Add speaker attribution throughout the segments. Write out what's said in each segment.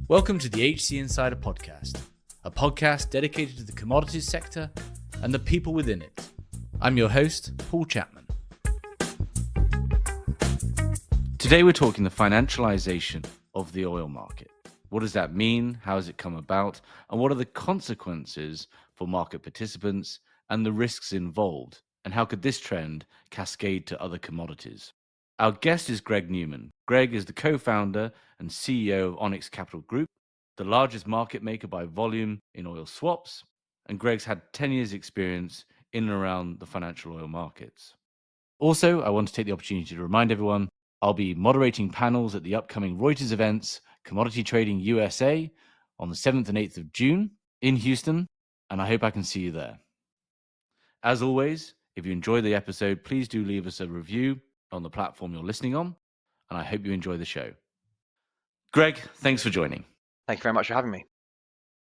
Speaker 1: Welcome to the HC Insider Podcast, a podcast dedicated to the commodities sector and the people within it. I'm your host, Paul Chapman. Today we're talking the financialization of the oil market. What does that mean? How has it come about? And what are the consequences for market participants and the risks involved? And how could this trend cascade to other commodities? Our guest is Greg Newman. Greg is the co-founder and CEO of Onyx Capital Group, the largest market maker by volume in oil swaps, and Greg's had 10 years experience in and around the financial oil markets. Also, I want to take the opportunity to remind everyone, I'll be moderating panels at the upcoming Reuters events, Commodity Trading USA, on the 7th and 8th of June in Houston, and I hope I can see you there. As always, if you enjoy the episode, please do leave us a review on the platform you're listening on, and I hope you enjoy the show. Greg, thanks for joining.
Speaker 2: Thank you very much for having me.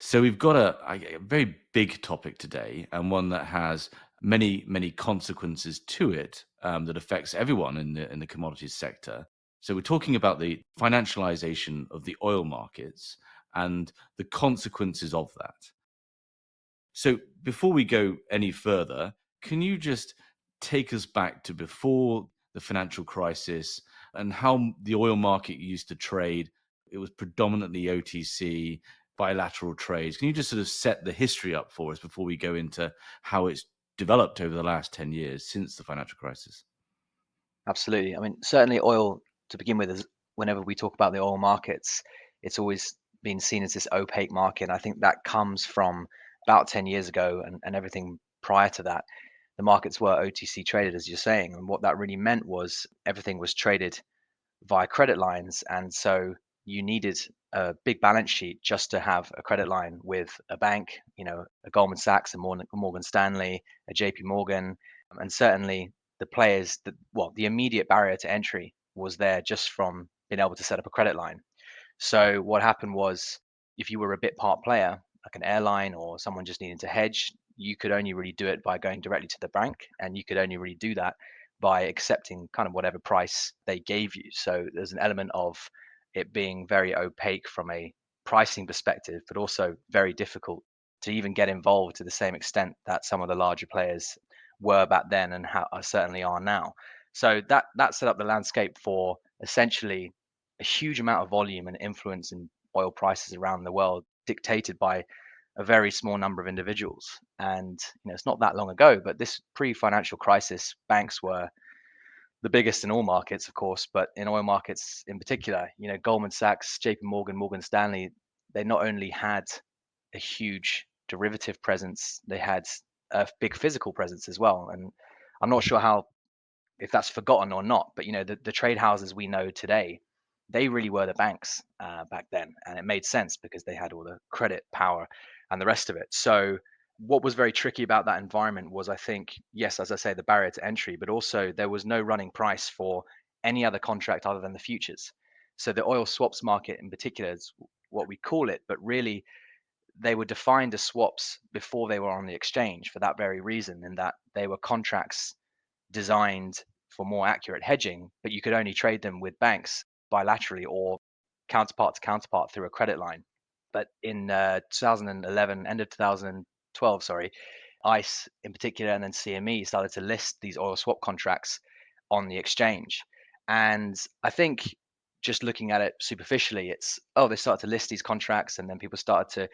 Speaker 1: So we've got a very big topic today, and one that has many consequences to it that affects everyone in the commodities sector. So we're talking about the financialization of the oil markets and the consequences of that. So before we go any further, can you just take us back to before the financial crisis and how the oil market used to trade? It was predominantly OTC, bilateral trades. Can you just sort of set the history up for us before we go into how it's developed over the last 10 years since the financial crisis?
Speaker 2: Absolutely. I mean, certainly oil, to begin with, is whenever we talk about the oil markets, it's always been seen as this opaque market. And I think that comes from about 10 years ago and everything prior to that. The markets were OTC traded, as you're saying. And what that really meant was everything was traded via credit lines. And so you needed a big balance sheet just to have a credit line with a bank, a Goldman Sachs, a Morgan Stanley, a JP Morgan, and certainly the players the immediate barrier to entry was there just from being able to set up a credit line. So what happened was if you were a bit part player, like an airline or someone just needing to hedge, you could only really do it by going directly to the bank, and you could only really do that by accepting kind of whatever price they gave you. So there's an element of it being very opaque from a pricing perspective, but also very difficult to even get involved to the same extent that some of the larger players were back then and how certainly are now. So that set up the landscape for essentially a huge amount of volume and influence in oil prices around the world, dictated by a very small number of individuals. And it's not that long ago, but this pre-financial crisis, banks were the biggest in all markets, of course, but in oil markets in particular. Goldman Sachs, JP Morgan, Morgan Stanley, they not only had a huge derivative presence, they had a big physical presence as well. And I'm not sure if that's forgotten or not, but the trade houses we know today, they really were the banks back then, and it made sense because they had all the credit power and the rest of it. So what was very tricky about that environment was, I think, yes, as I say, the barrier to entry, but also there was no running price for any other contract other than the futures. So the oil swaps market in particular is what we call it, but really they were defined as swaps before they were on the exchange for that very reason, in that they were contracts designed for more accurate hedging, but you could only trade them with banks bilaterally or counterpart to counterpart through a credit line. But in 2011, end of 2012, sorry, ICE in particular, and then CME started to list these oil swap contracts on the exchange. And I think just looking at it superficially, they started to list these contracts, and then people started to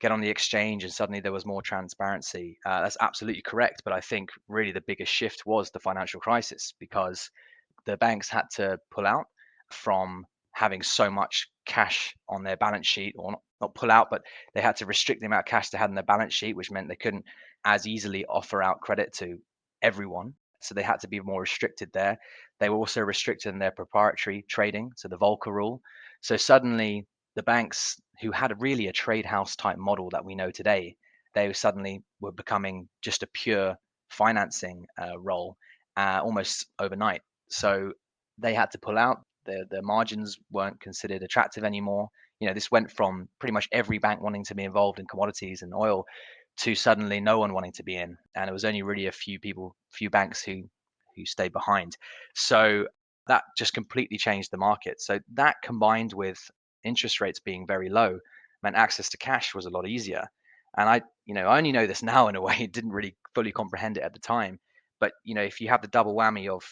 Speaker 2: get on the exchange, and suddenly there was more transparency. That's absolutely correct. But I think really the biggest shift was the financial crisis, because the banks had to pull out from having so much cash on their balance sheet, or not pull out, but they had to restrict the amount of cash they had on their balance sheet, which meant they couldn't as easily offer out credit to everyone. So they had to be more restricted there. They were also restricted in their proprietary trading, so the Volcker rule. So suddenly the banks, who had really a trade house type model that we know today, they suddenly were becoming just a pure financing role almost overnight. So they had to pull out. Their margins weren't considered attractive anymore. This went from pretty much every bank wanting to be involved in commodities and oil to suddenly no one wanting to be in, and it was only really a few banks who stayed behind. So that just completely changed the market. So that, combined with interest rates being very low meant access to cash was a lot easier. And I only know this now in a way, didn't really fully comprehend it at the time. But if you have the double whammy of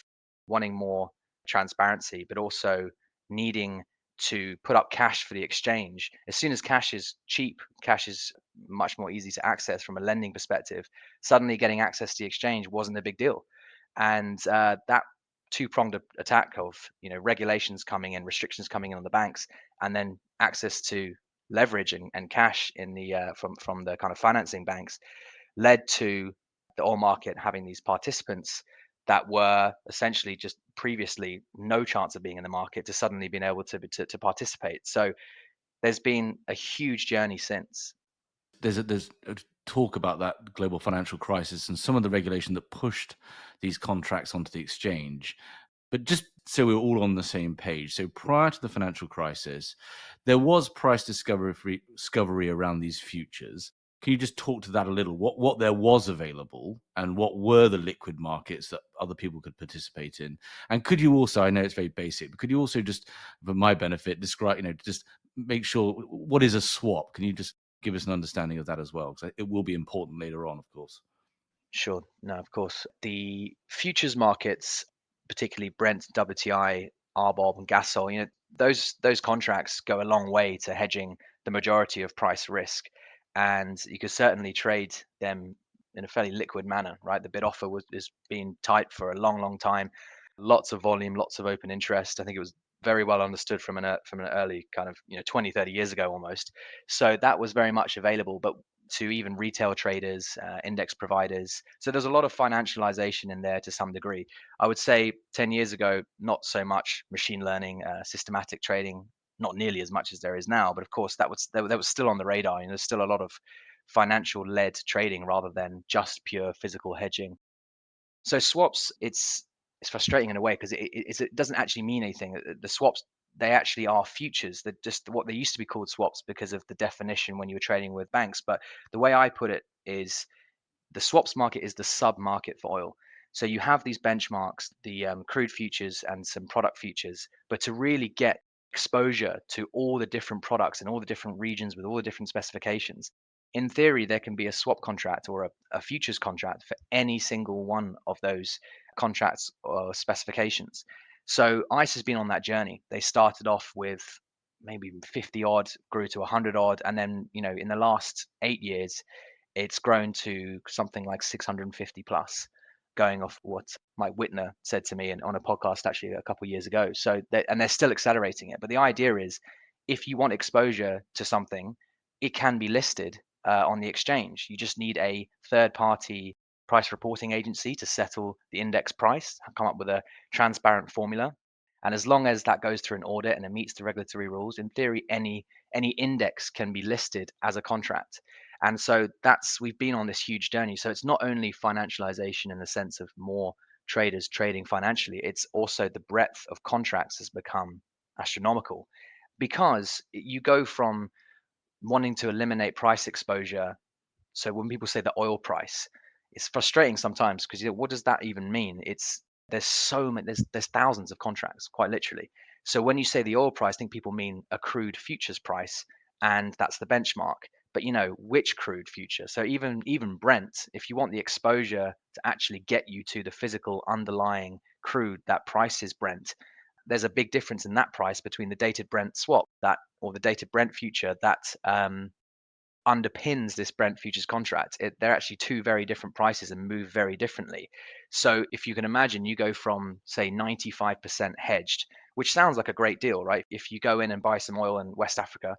Speaker 2: wanting more transparency, but also needing to put up cash for the exchange, as soon as cash is cheap, cash is much more easy to access from a lending perspective. Suddenly, getting access to the exchange wasn't a big deal, and that two-pronged attack of regulations coming in, restrictions coming in on the banks, and then access to leverage and cash in the from the kind of financing banks led to the oil market having these participants that were essentially just previously no chance of being in the market to suddenly being able to participate. So there's been a huge journey since.
Speaker 1: There's a talk about that global financial crisis and some of the regulation that pushed these contracts onto the exchange. But just so we're all on the same page, so prior to the financial crisis, there was price discovery around these futures. Can you just talk to that a little? What there was available and what were the liquid markets that other people could participate in? And could you also, I know it's very basic, but could you also just, for my benefit, describe, just make sure what is a swap? Can you just give us an understanding of that as well? Because it will be important later on, of course.
Speaker 2: Sure. No, of course. The futures markets, particularly Brent, WTI, RBOB, and Gasol, those contracts go a long way to hedging the majority of price risk, and you could certainly trade them in a fairly liquid manner, right? The bid offer is being tight for a long, long time. Lots of volume, lots of open interest. I think it was very well understood from an early kind of 20, 30 years ago almost. So that was very much available, but to even retail traders, index providers. So there's a lot of financialization in there to some degree. I would say 10 years ago, not so much machine learning, systematic trading, not nearly as much as there is now. But of course, that was still on the radar. There's still a lot of financial led trading rather than just pure physical hedging. So swaps, it's frustrating in a way because it doesn't actually mean anything. The swaps, they actually are futures. They're just what they used to be called swaps because of the definition when you were trading with banks. But the way I put it is the swaps market is the sub market for oil. So you have these benchmarks, the crude futures and some product futures, but to really get exposure to all the different products in all the different regions with all the different specifications, in theory, there can be a swap contract or a futures contract for any single one of those contracts or specifications. So ICE has been on that journey. They started off with maybe 50 odd, grew to 100 odd, and then in the last 8 years, it's grown to something like 650 plus, going off what Mike Whitner said to me on a podcast actually a couple of years ago. So and they're still accelerating it. But the idea is, if you want exposure to something, it can be listed on the exchange. You just need a third party price reporting agency to settle the index price, come up with a transparent formula. And as long as that goes through an audit and it meets the regulatory rules, in theory, any index can be listed as a contract. And so we've been on this huge journey. So it's not only financialization in the sense of more traders trading financially, it's also the breadth of contracts has become astronomical because you go from wanting to eliminate price exposure. So when people say the oil price, it's frustrating sometimes because what does that even mean? There's so many, there's thousands of contracts, quite literally. So when you say the oil price, I think people mean a crude futures price, and that's the benchmark. But which crude future? So even Brent, if you want the exposure to actually get you to the physical underlying crude that prices Brent, there's a big difference in that price between the dated Brent swap that or the dated Brent future that underpins this Brent futures contract. They're actually two very different prices and move very differently. So if you can imagine, you go from say 95% hedged, which sounds like a great deal, right? If you go in and buy some oil in West Africa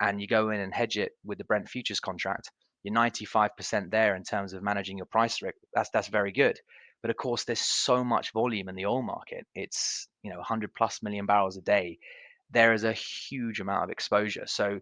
Speaker 2: and you go in and hedge it with the Brent futures contract, you're 95% there in terms of managing your price risk. That's very good. But of course, there's so much volume in the oil market. It's 100 plus million barrels a day. There is a huge amount of exposure. So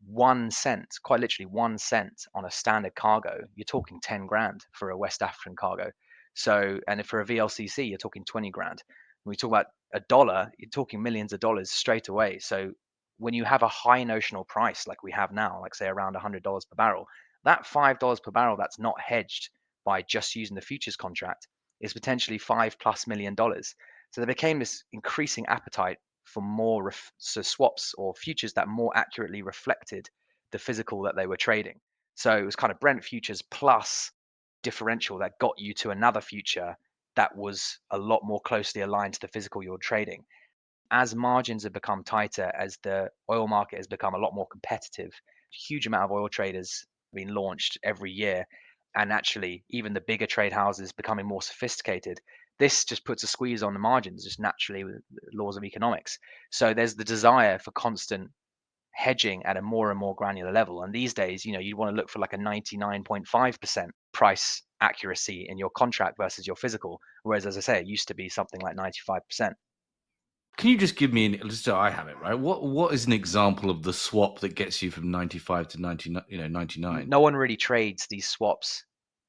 Speaker 2: 1 cent, quite literally 1 cent on a standard cargo, you're talking 10 grand for a West African cargo. So, and if for a VLCC, you're talking 20 grand. When we talk about a dollar, you're talking millions of dollars straight away. So when you have a high notional price like we have now, like say around $100 per barrel, that $5 per barrel that's not hedged by just using the futures contract is potentially $5+ million. So there became this increasing appetite for more so swaps or futures that more accurately reflected the physical that they were trading. So it was kind of Brent futures plus differential that got you to another future that was a lot more closely aligned to the physical you're trading. As margins have become tighter, as the oil market has become a lot more competitive, huge amount of oil traders being launched every year, and actually even the bigger trade houses becoming more sophisticated. This just puts a squeeze on the margins, just naturally with laws of economics. So there's the desire for constant hedging at a more and more granular level. And these days, you'd want to look for like a 99.5% price accuracy in your contract versus your physical. Whereas, as I say, it used to be something like 95%.
Speaker 1: Can you just give me just so I have it right? What is an example of the swap that gets you from 95 to 99? 99.
Speaker 2: No one really trades these swaps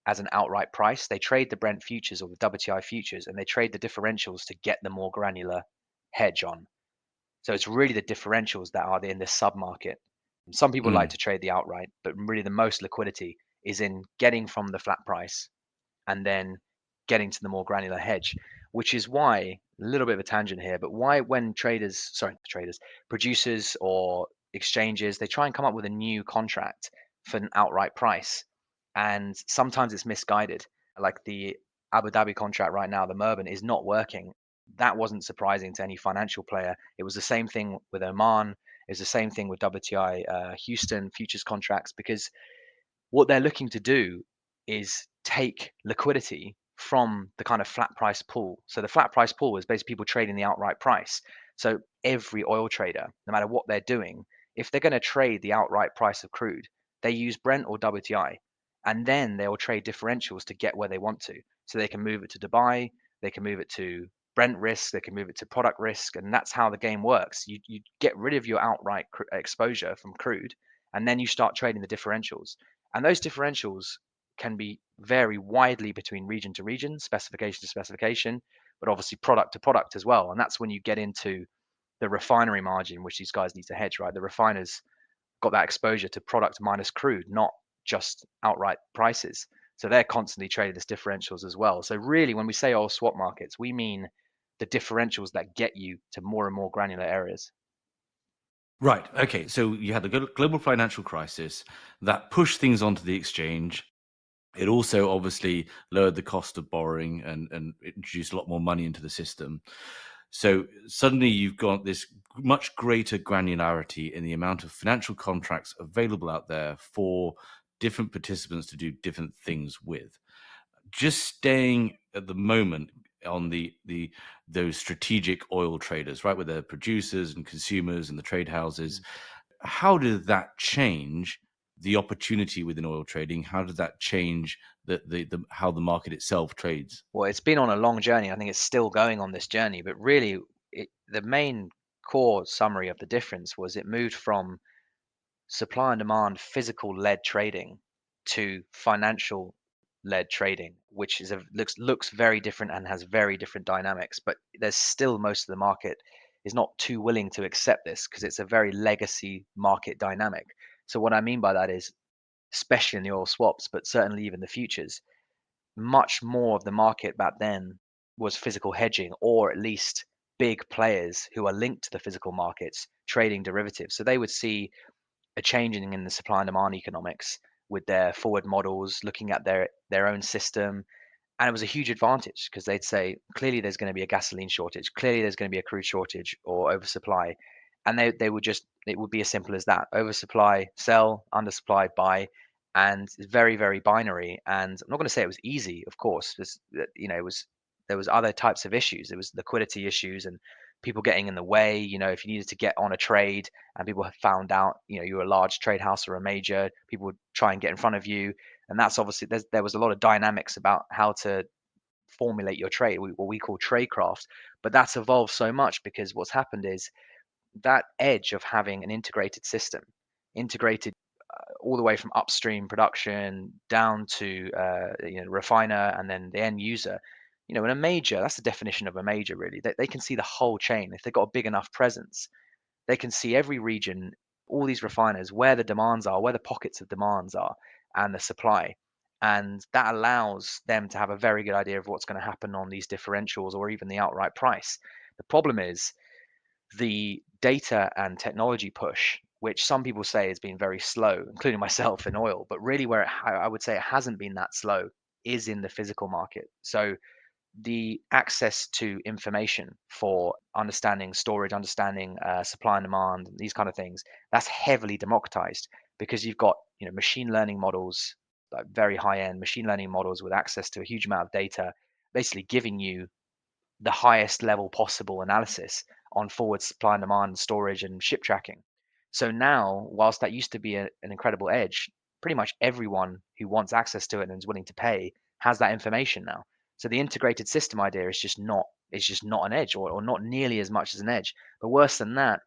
Speaker 2: as an outright price. They trade the Brent futures or the WTI futures, and they trade the differentials to get the more granular hedge on. So it's really the differentials that are in this sub market. Some people like
Speaker 1: Mm.
Speaker 2: to trade the outright, but really the most liquidity is in getting from the flat price and then getting to the more granular hedge, which is why, a little bit of a tangent here, but why when producers or exchanges, they try and come up with a new contract for an outright price. And sometimes it's misguided. Like the Abu Dhabi contract right now, the Merban is not working. That wasn't surprising to any financial player. It was the same thing with Oman. It was the same thing with WTI Houston futures contracts, because what they're looking to do is take liquidity from the kind of flat price pool. So the flat price pool is basically people trading the outright price. So every oil trader, no matter what they're doing, if they're going to trade the outright price of crude, they use Brent or WTI, and then they will trade differentials to get where they want to. So they can move it to Dubai, they can move it to Brent risk, they can move it to product risk, and that's how the game works. You get rid of your outright exposure from crude, and then you start trading the differentials. And those differentials can be vary widely between region to region, specification to specification, but obviously product to product as well. And that's when you get into the refinery margin, which these guys need to hedge, right? The refiners got that exposure to product minus crude, not just outright prices. So they're constantly trading this differentials as well. So really, when we say oil swap markets, we mean the differentials that get you to more and more granular areas.
Speaker 1: Right. Okay. So you had the global financial crisis that pushed things onto the exchange. It also obviously lowered the cost of borrowing and introduced a lot more money into the system. So suddenly you've got this much greater granularity in the amount of financial contracts available out there for different participants to do different things with. Just staying at the moment on the those strategic oil traders, right, with the producers and consumers and the trade houses, how did that change the opportunity within oil trading? How did that change the how the market itself trades?
Speaker 2: Well, it's been on a long journey. I think it's still going on this journey, but really, the main core summary of the difference was it moved from supply and demand physical led trading to financial led trading, which is looks very different and has very different dynamics. But there's still most of the market is not too willing to accept this because it's a very legacy market dynamic. So what I mean by that is, especially in the oil swaps, but certainly even the futures, much more of the market back then was physical hedging, or at least big players who are linked to the physical markets trading derivatives. So they would see a changing in the supply and demand economics with their forward models, looking at their own system. And it was a huge advantage because they'd say, clearly there's going to be a gasoline shortage, clearly there's going to be a crude shortage or oversupply. And they would just, it would be as simple as that: oversupply, sell; undersupply, buy. And it's very, very binary. And I'm not going to say it was easy, of course. It was, there was other types of issues. There was liquidity issues and people getting in the way. If you needed to get on a trade and people have found out, you're a large trade house or a major, people would try and get in front of you. And that's obviously, there was a lot of dynamics about how to formulate your trade, what we call tradecraft. But that's evolved so much because what's happened is that edge of having an integrated system, integrated all the way from upstream production down to refiner and then the end user. In a major, that's the definition of a major, really. They can see the whole chain. If they've got a big enough presence, they can see every region, all these refiners, where the demands are, where the pockets of demands are, and the supply. And that allows them to have a very good idea of what's going to happen on these differentials or even the outright price. The problem is the data and technology push, which some people say has been very slow, including myself in oil, but really where I would say it hasn't been that slow is in the physical market. So the access to information for understanding storage, understanding supply and demand, these kind of things, that's heavily democratized because you've got machine learning models, like very high end machine learning models with access to a huge amount of data, basically giving you the highest level possible analysis on forward supply and demand, storage, and ship tracking. So now, whilst that used to be an incredible edge, pretty much everyone who wants access to it and is willing to pay has that information now. So the integrated system idea is just not an edge, or not nearly as much as an edge. But worse than that,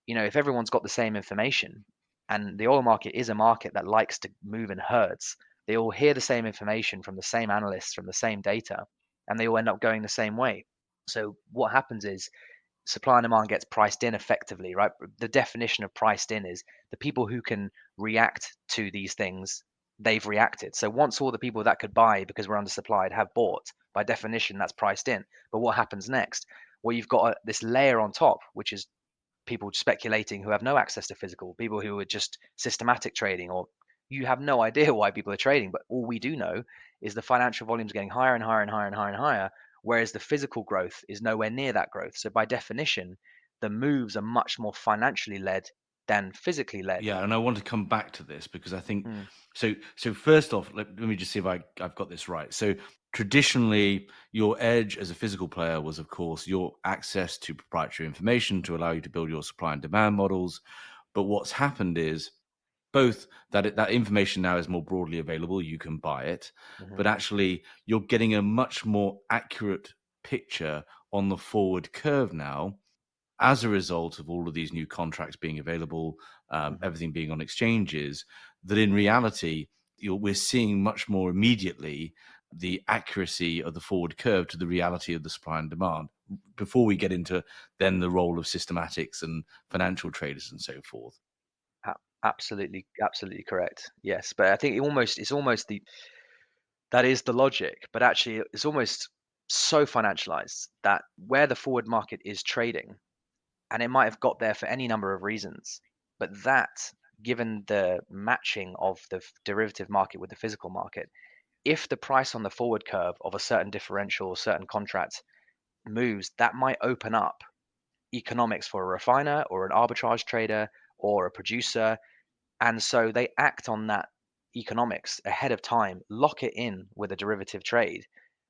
Speaker 2: if everyone's got the same information, and the oil market is a market that likes to move in herds, they all hear the same information from the same analysts, from the same data, and they all end up going the same way. So what happens is supply and demand gets priced in effectively, right? The definition of priced in is the people who can react to these things, they've reacted. So once all the people that could buy because we're undersupplied have bought, by definition, that's priced in. But what happens next? Well, you've got this layer on top, which is people speculating who have no access to physical, people who are just systematic trading, or you have no idea why people are trading, but all we do know is the financial volumes getting higher and higher and higher and higher and higher, whereas the physical growth is nowhere near that growth. So by definition, the moves are much more financially led than physically led.
Speaker 1: Yeah, and I want to come back to this because I think
Speaker 2: Mm,
Speaker 1: so. So first off, let me just see if I've got this right. So traditionally, your edge as a physical player was, of course, your access to proprietary information to allow you to build your supply and demand models. But what's happened is both that information now is more broadly available. You can buy it,
Speaker 2: mhm,
Speaker 1: but actually, you're getting a much more accurate picture on the forward curve now as a result of all of these new contracts being available,
Speaker 2: mhm.
Speaker 1: everything being on exchanges, that in reality, we're seeing much more immediately the accuracy of the forward curve to the reality of the supply and demand before we get into then the role of systematics and financial traders and so forth.
Speaker 2: Absolutely, absolutely correct. Yes, but I think it's almost that is the logic, but actually it's almost so financialized that where the forward market is trading, and it might have got there for any number of reasons, but that, given the matching of the derivative market with the physical market, if the price on the forward curve of a certain differential or certain contract moves, that might open up economics for a refiner or an arbitrage trader or a producer, and so they act on that economics ahead of time, lock it in with a derivative trade,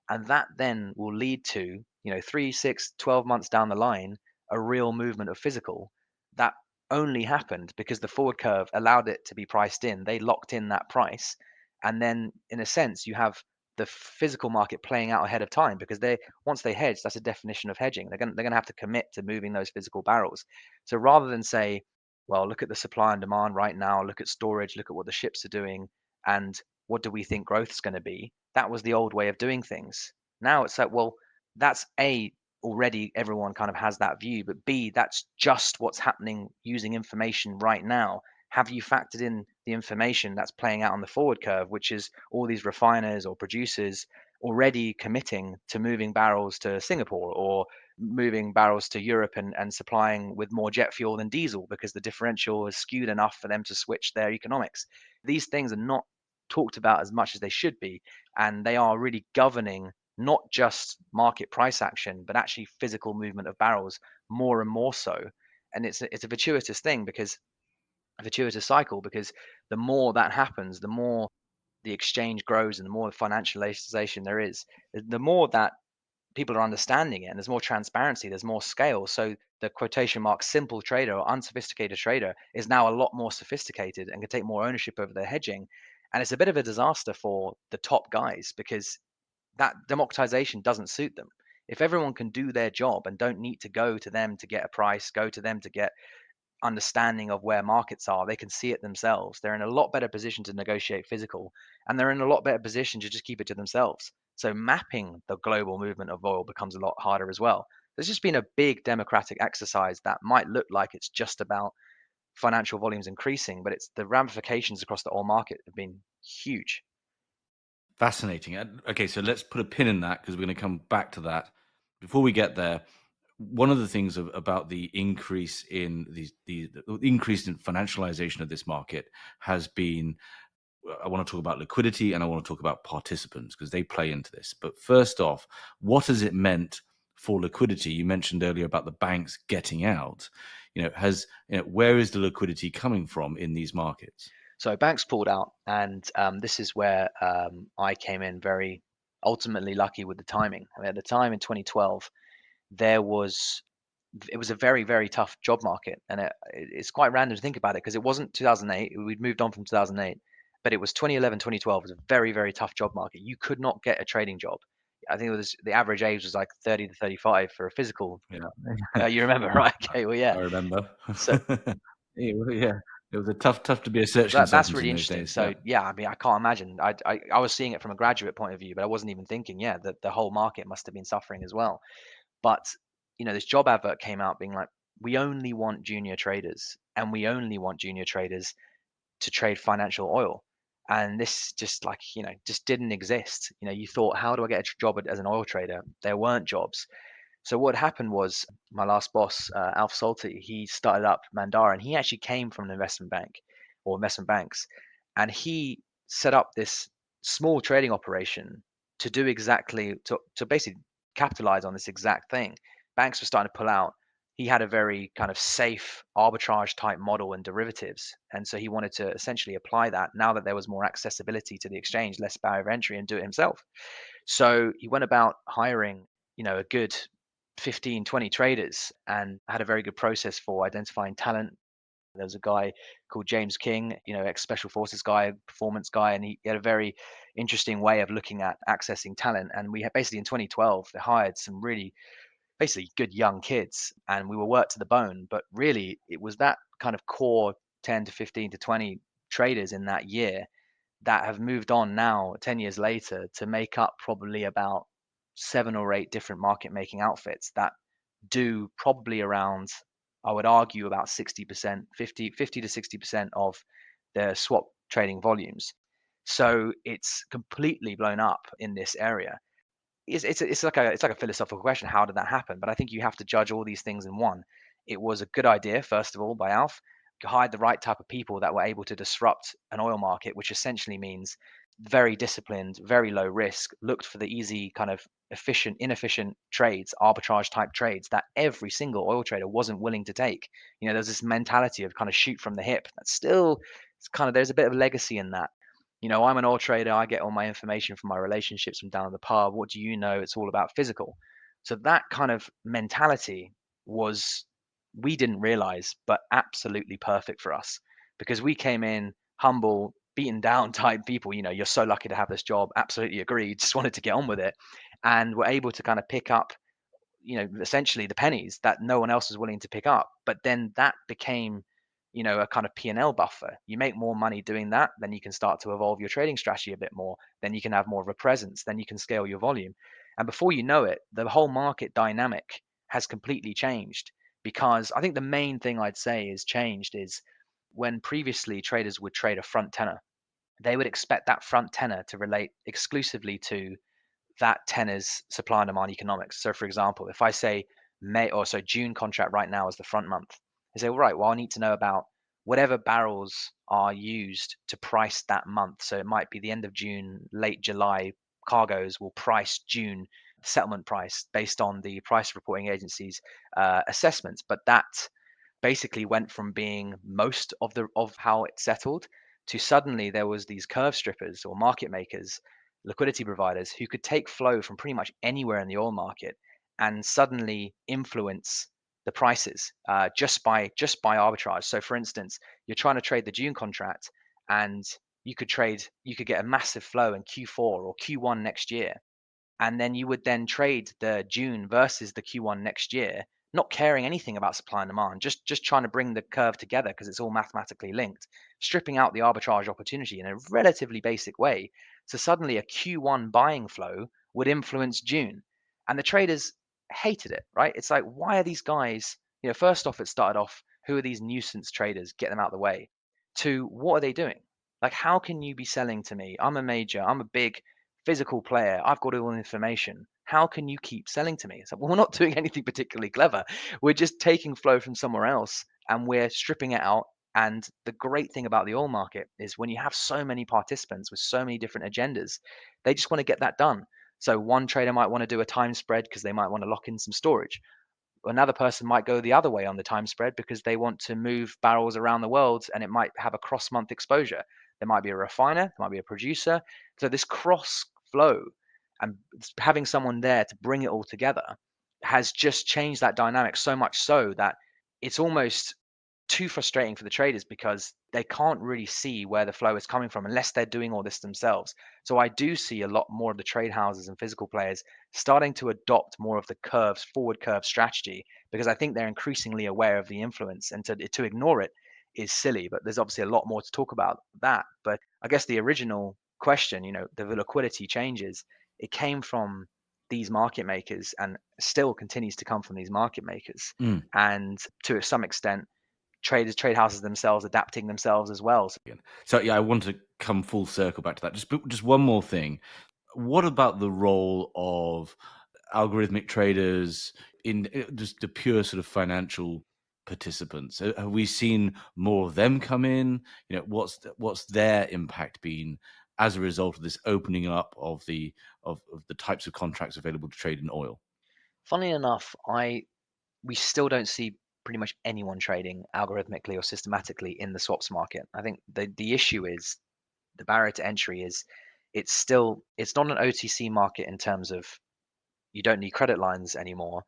Speaker 2: and that then will lead to 3, 6, 12 months down the line a real movement of physical. That only happened because the forward curve allowed it to be priced in. They locked in that price, and then in a sense you have the physical market playing out ahead of time, because they once they hedge, that's a definition of hedging. They're going to have to commit to moving those physical barrels. So rather than say, well, look at the supply and demand right now, look at storage, look at what the ships are doing, and what do we think growth is going to be? That was the old way of doing things. Now it's like, well, that's A, already everyone kind of has that view, but B, that's just what's happening using information right now. Have you factored in the information that's playing out on the forward curve, which is all these refiners or producers already committing to moving barrels to Singapore, or moving barrels to Europe, and supplying with more jet fuel than diesel because the differential is skewed enough for them to switch their economics? These things are not talked about as much as they should be, and they are really governing not just market price action, but actually physical movement of barrels more and more so. And it's a virtuous thing, because a virtuous cycle, because the more that happens, the more the exchange grows and the more financialization there is, the more that people are understanding it, and there's more transparency, there's more scale. So the quotation mark simple trader or unsophisticated trader is now a lot more sophisticated and can take more ownership over their hedging. And it's a bit of a disaster for the top guys, because that democratization doesn't suit them. If everyone can do their job and don't need to go to them to get a price, go to them to get understanding of where markets are, they can see it themselves. They're in a lot better position to negotiate physical, and they're in a lot better position to just keep it to themselves. So mapping the global movement of oil becomes a lot harder as well. There's just been a big democratic exercise that might look like it's just about financial volumes increasing, but it's the ramifications across the oil market have been huge.
Speaker 1: Fascinating. Okay, so let's put a pin in that because we're going to come back to that. Before we get there, One of the things about the increase in the increase in financialization of this market has been, I want to talk about liquidity and I want to talk about participants because they play into this. But first off, what has it meant for liquidity? You mentioned earlier about the banks getting out. Where is the liquidity coming from in these markets?
Speaker 2: So banks pulled out, and this is where I came in very ultimately lucky with the timing. I mean, at the time in 2012, there was it was a very, very tough job market, and it's quite random to think about it because it wasn't 2008. We'd moved on from 2008, but it was 2011, 2012 was a very, very tough job market. You could not get a trading job. I think it was the average age was like 30 to 35 for a physical.
Speaker 1: Yeah.
Speaker 2: You remember, right? Okay, well, yeah.
Speaker 1: I remember.
Speaker 2: So
Speaker 1: Yeah, it was a tough to be a search
Speaker 2: that's
Speaker 1: consultant in
Speaker 2: really
Speaker 1: those
Speaker 2: interesting.
Speaker 1: days. Yeah.
Speaker 2: So yeah, I mean, I can't imagine. I was seeing it from a graduate point of view, but I wasn't even thinking, yeah, that the whole market must have been suffering as well. But this job advert came out being like, we only want junior traders, and we only want junior traders to trade financial oil. And this just like, just didn't exist. You thought, how do I get a job as an oil trader? There weren't jobs. So what happened was my last boss, Alf Salty, he started up Mandara, and he actually came from an investment bank or investment banks, and he set up this small trading operation to do exactly to basically capitalize on this exact thing. Banks were starting to pull out. He had a very kind of safe arbitrage type model in derivatives, and so he wanted to essentially apply that now that there was more accessibility to the exchange, less barrier of entry, and do it himself. So he went about hiring, a good 15, 20 traders and had a very good process for identifying talent. There was a guy called James King, ex Special Forces guy, performance guy, and he had a very interesting way of looking at accessing talent. And we had basically in 2012, they hired some really basically good young kids, and we were worked to the bone. But really, it was that kind of core 10 to 15 to 20 traders in that year that have moved on now 10 years later to make up probably about 7 or 8 different market making outfits that do probably around, I would argue, about 60%, 50 to 60% of their swap trading volumes. So it's completely blown up in this area. It's like a philosophical question. How did that happen? But I think you have to judge all these things in one. It was a good idea, first of all, by Alf, to hire the right type of people that were able to disrupt an oil market, which essentially means very disciplined, very low risk, looked for the easy kind of inefficient trades, arbitrage type trades that every single oil trader wasn't willing to take. There's this mentality of kind of shoot from the hip. That's still, it's kind of, there's a bit of legacy in that. I'm an oil trader. I get all my information from my relationships from down at the pub. What do you know? It's all about physical. So that kind of mentality was, we didn't realize, but absolutely perfect for us because we came in humble, beaten down type people. You're so lucky to have this job. Absolutely agreed. Just wanted to get on with it. And we're able to kind of pick up, essentially the pennies that no one else was willing to pick up. But then that became, a kind of P&L buffer. You make more money doing that, then you can start to evolve your trading strategy a bit more. Then you can have more of a presence. Then you can scale your volume. And before you know it, the whole market dynamic has completely changed. Because I think the main thing I'd say is changed is when previously traders would trade a front tenor, they would expect that front tenor to relate exclusively to that tenor's supply and demand economics. So for example, if I say June contract right now is the front month, I say, all right, well, I need to know about whatever barrels are used to price that month. So it might be the end of June, late July cargoes will price June settlement price based on the price reporting agency's assessments. But that basically went from being most of how it settled to suddenly there was these curve strippers or market makers, liquidity providers who could take flow from pretty much anywhere in the oil market and suddenly influence the prices just by arbitrage. So for instance, you're trying to trade the June contract and you could get a massive flow in Q4 or Q1 next year, and then you would then trade the June versus the Q1 next year, not caring anything about supply and demand, just trying to bring the curve together because it's all mathematically linked, stripping out the arbitrage opportunity in a relatively basic way. So suddenly a Q1 buying flow would influence June, and the traders hated it, right? It's like, why are these guys? First off, it started off, who are these nuisance traders? Get them out of the way. To, what are they doing? Like, how can you be selling to me? I'm a major, I'm a big physical player. I've got all the information. How can you keep selling to me? It's like, well, we're not doing anything particularly clever. We're just taking flow from somewhere else and we're stripping it out. And the great thing about the oil market is when you have so many participants with so many different agendas, they just want to get that done. So one trader might want to do a time spread because they might want to lock in some storage. Another person might go the other way on the time spread because they want to move barrels around the world and it might have a cross month exposure. There might be a refiner, there might be a producer. So this cross flow and having someone there to bring it all together has just changed that dynamic so much so that it's almost too frustrating for the traders because they can't really see where the flow is coming from unless they're doing all this themselves. So I do see a lot more of the trade houses and physical players starting to adopt more of the curves, forward curve strategy, because I think they're increasingly aware of the influence, and to ignore it is silly. But there's obviously a lot more to talk about that. But I guess the original question, the liquidity changes, it came from these market makers and still continues to come from these market makers.
Speaker 1: Mm.
Speaker 2: And to some extent, trade houses themselves adapting themselves as well.
Speaker 1: So yeah, I want to come full circle back to that. Just one more thing. What about the role of algorithmic traders in just the pure sort of financial participants? Have we seen more of them come in? What's their impact been as a result of this opening up of the types of contracts available to trade in oil?
Speaker 2: Funnily enough, we still don't see pretty much anyone trading algorithmically or systematically in the swaps market. I think the issue is the barrier to entry is it's not an OTC market in terms of you don't need credit lines anymore,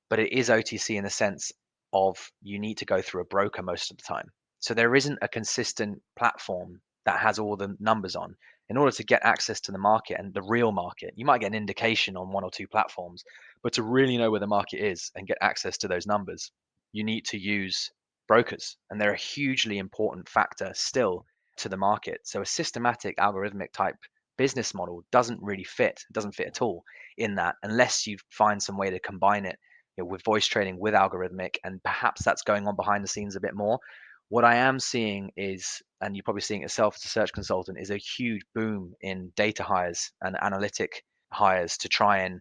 Speaker 2: but it is OTC in the sense of you need to go through a broker most of the time. So there isn't a consistent platform that has all the numbers on. In order to get access to the market and the real market, you might get an indication on one or two platforms, but to really know where the market is and get access to those numbers, you need to use brokers. And they're a hugely important factor still to the market. So a systematic algorithmic type business model doesn't really fit, it doesn't fit at all in that unless you find some way to combine it, with voice trading with algorithmic, and perhaps that's going on behind the scenes a bit more. What I am seeing is, and you're probably seeing it yourself as a search consultant, is a huge boom in data hires and analytic hires to try and,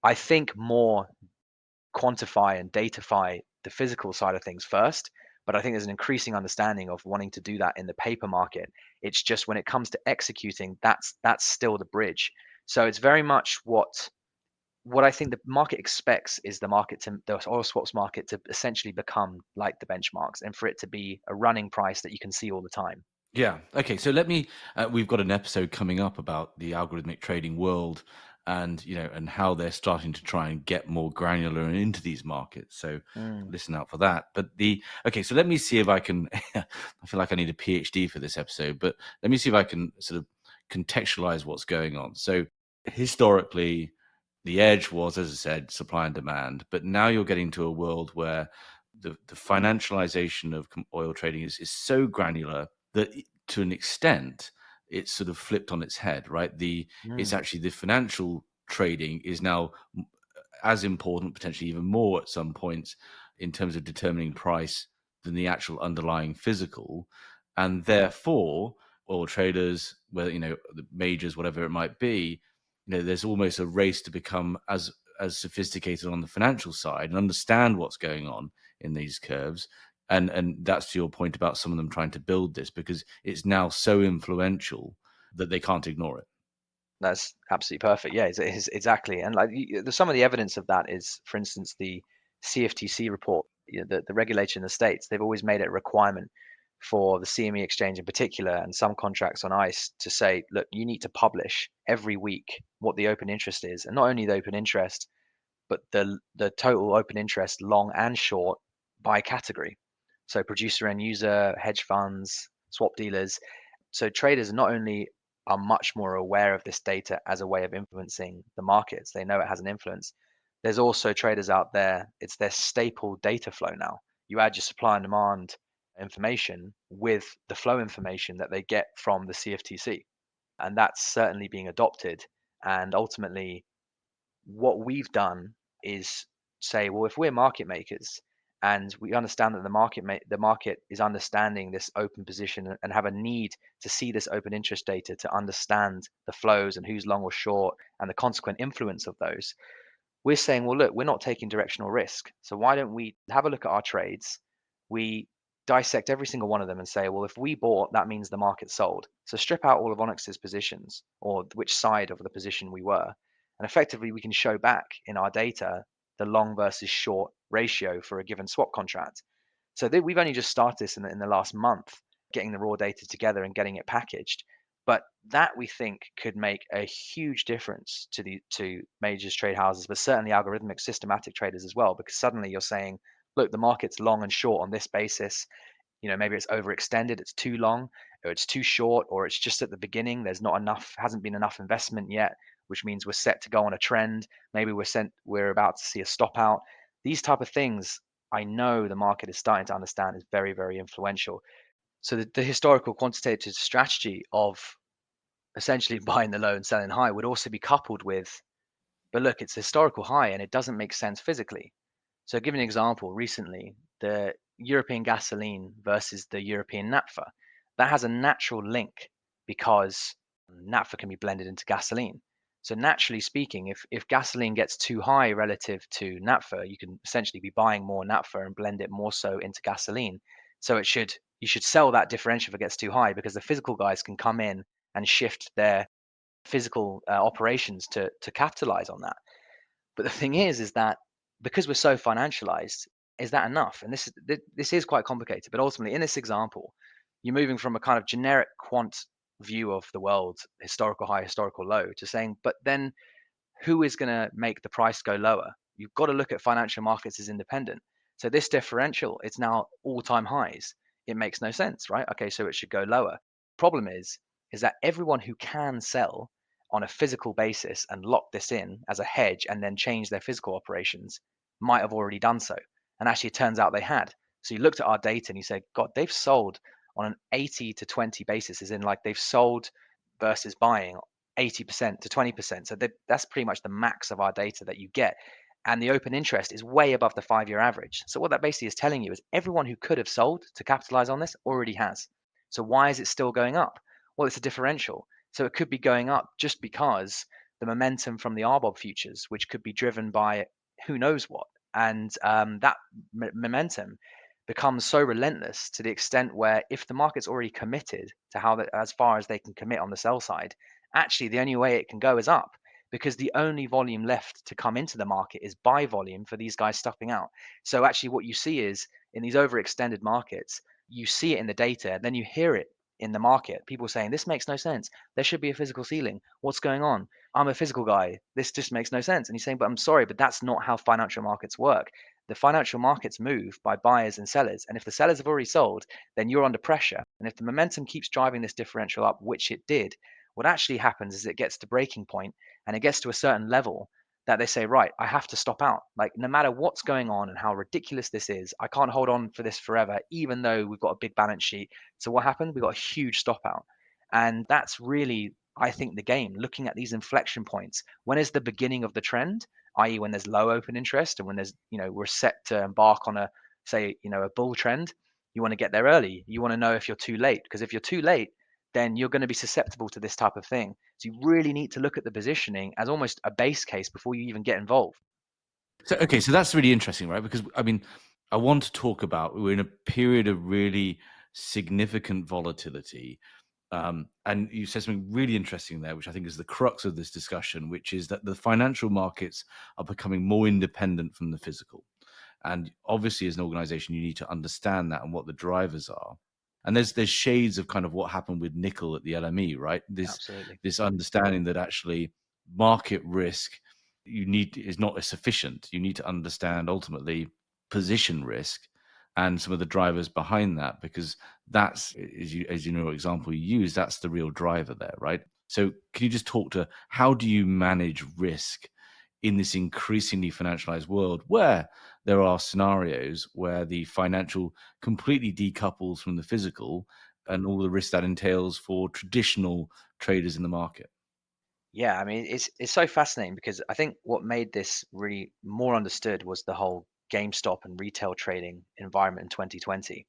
Speaker 2: I think, more quantify and datify the physical side of things first. But I think there's an increasing understanding of wanting to do that in the paper market. It's just when it comes to executing, that's still the bridge. So it's very much what I think the market expects is the oil swaps market to essentially become like the benchmarks and for it to be a running price that you can see all the time.
Speaker 1: Yeah. Okay. So let me. We've got an episode coming up about the algorithmic trading world, and and how they're starting to try and get more granular and into these markets. So
Speaker 2: Mm,
Speaker 1: listen out for that. But okay. So let me see if I can. I feel like I need a PhD for this episode, but let me see if I can sort of contextualize what's going on. So historically, the edge was, as I said, supply and demand. But now you're getting to a world where the financialization of oil trading is so granular that to an extent it's sort of flipped on its head, right? It's
Speaker 2: mm,
Speaker 1: actually the financial trading is now as important, potentially even more at some points, in terms of determining price than the actual underlying physical. And therefore, oil traders, whether the majors, whatever it might be, there's almost a race to become as sophisticated on the financial side and understand what's going on in these curves. And that's to your point about some of them trying to build this because it's now so influential that they can't ignore it.
Speaker 2: that's absolutely perfect. Yeah, it's exactly. And like some of the evidence of that is, for instance, the CFTC report, the regulator in the States, they've always made it a requirement for the CME exchange in particular and some contracts on ICE to say, look, you need to publish every week what the open interest is. And not only the open interest, but the total open interest, long and short, by category. So producer and user, hedge funds, swap dealers. So traders not only are much more aware of this data as a way of influencing the markets, they know it has an influence. There's also traders out there, it's their staple data flow now. You add your supply and demand information with the flow information that they get from the CFTC. And that's certainly being adopted. And ultimately, what we've done is say, well, if we're market makers And we understand that the market is understanding this open position and have a need to see this open interest data to understand the flows and who's long or short and the consequent influence of those. We're saying, well, look, we're not taking directional risk. So why don't we have a look at our trades? We dissect every single one of them and say, well, if we bought, that means the market sold. So strip out all of Onyx's positions or which side of the position we were. And effectively, we can show back in our data the long versus short ratio for a given swap contract. So we've only just started this in the last month, getting the raw data together and getting it packaged. But that we think could make a huge difference to majors trade houses, but certainly algorithmic systematic traders as well, because suddenly you're saying, look, the market's long and short on this basis. Maybe it's overextended, it's too long, or it's too short, or it's just at the beginning. There's not enough, hasn't been enough investment yet, which means we're set to go on a trend. Maybe we're about to see a stop out. These type of things, I know the market is starting to understand is very, very influential. So the historical quantitative strategy of essentially buying the low and selling high would also be coupled with, but look, it's a historical high and it doesn't make sense physically. So, give an example. Recently, the European gasoline versus the European naphtha, that has a natural link because naphtha can be blended into gasoline. So, naturally speaking, if gasoline gets too high relative to naphtha, you can essentially be buying more naphtha and blend it more so into gasoline. So, you should sell that differential if it gets too high because the physical guys can come in and shift their physical operations to capitalize on that. But the thing is that because we're so financialized, is that enough? And this is quite complicated. But ultimately, in this example, you're moving from a kind of generic quant view of the world, historical high, historical low, to saying, but then who is going to make the price go lower? You've got to look at financial markets as independent. So this differential, it's now all-time highs. It makes no sense, right? Okay, so it should go lower. Problem is that everyone who can sell on a physical basis and lock this in as a hedge and then change their physical operations might have already done so. And actually, it turns out they had. So you looked at our data and you said, God, they've sold on an 80 to 20 basis, as in like they've sold versus buying 80% to 20%. So that's pretty much the max of our data that you get. And the open interest is way above the 5-year average. So what that basically is telling you is everyone who could have sold to capitalize on this already has. So why is it still going up? Well, it's a differential. So it could be going up just because the momentum from the RBOB futures, which could be driven by who knows what. And that momentum becomes so relentless to the extent where if the market's already committed to as far as they can commit on the sell side, actually the only way it can go is up because the only volume left to come into the market is buy volume for these guys stuffing out. So actually what you see is in these overextended markets, you see it in the data, and then you hear it in the market. People saying this makes no sense. There should be a physical ceiling. What's going on? I'm a physical guy. This just makes no sense. And he's saying, but I'm sorry, but that's not how financial markets work. The financial markets move by buyers and sellers. And if the sellers have already sold, then you're under pressure. And if the momentum keeps driving this differential up, which it did, what actually happens is it gets to breaking point and it gets to a certain level that they say, right, I have to stop out. Like no matter what's going on and how ridiculous this is, I can't hold on for this forever, even though we've got a big balance sheet. So what happened? We got a huge stop out. And that's really, I think, the game, looking at these inflection points. When is the beginning of the trend? I.e., when there's low open interest and when there's, we're set to embark on a bull trend, you want to get there early. You want to know if you're too late, because if you're too late, then you're going to be susceptible to this type of thing. So you really need to look at the positioning as almost a base case before you even get involved.
Speaker 1: So, okay, so that's really interesting, right? Because I mean, I want to talk about we're in a period of really significant volatility. And you said something really interesting there, which I think is the crux of this discussion, which is that the financial markets are becoming more independent from the physical. And obviously, as an organization, you need to understand that and what the drivers are. And there's shades of kind of what happened with nickel at the LME, right?
Speaker 2: Absolutely.
Speaker 1: This understanding that actually market risk is not as sufficient. You need to understand ultimately position risk and some of the drivers behind that, because that's, as you know, example you use, that's the real driver there, right? So can you just talk to how do you manage risk in this increasingly financialized world where there are scenarios where the financial completely decouples from the physical and all the risk that entails for traditional traders in the market?
Speaker 2: Yeah, I mean, it's so fascinating because I think what made this really more understood was the whole GameStop and retail trading environment in 2020.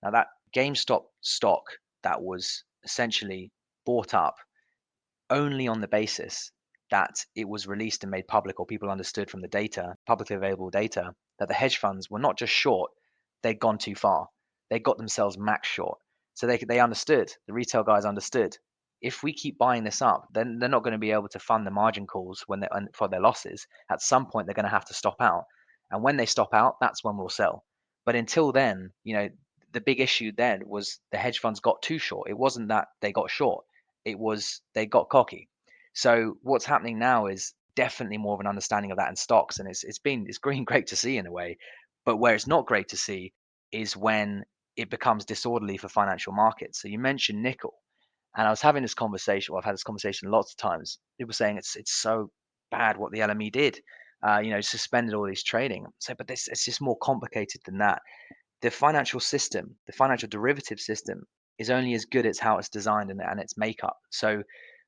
Speaker 2: Now, that GameStop stock that was essentially bought up only on the basis that it was released and made public, or people understood from the data, publicly available data, that the hedge funds were not just short, they'd gone too far. They got themselves max short. So they understood, the retail guys understood, if we keep buying this up, then they're not going to be able to fund the margin calls when they for their losses. At some point, they're going to have to stop out. And when they stop out, that's when we'll sell. But until then, the big issue then was the hedge funds got too short. It wasn't that they got short, it was they got cocky. So what's happening now is definitely more of an understanding of that in stocks, and it's been great to see in a way. But where it's not great to see is when it becomes disorderly for financial markets. So you mentioned nickel, and I was having this conversation. Well, I've had this conversation lots of times. People saying it's so bad what the LME did. Suspended all these trading. So, but this it's just more complicated than that. The financial system, the financial derivative system, is only as good as how it's designed and its makeup. So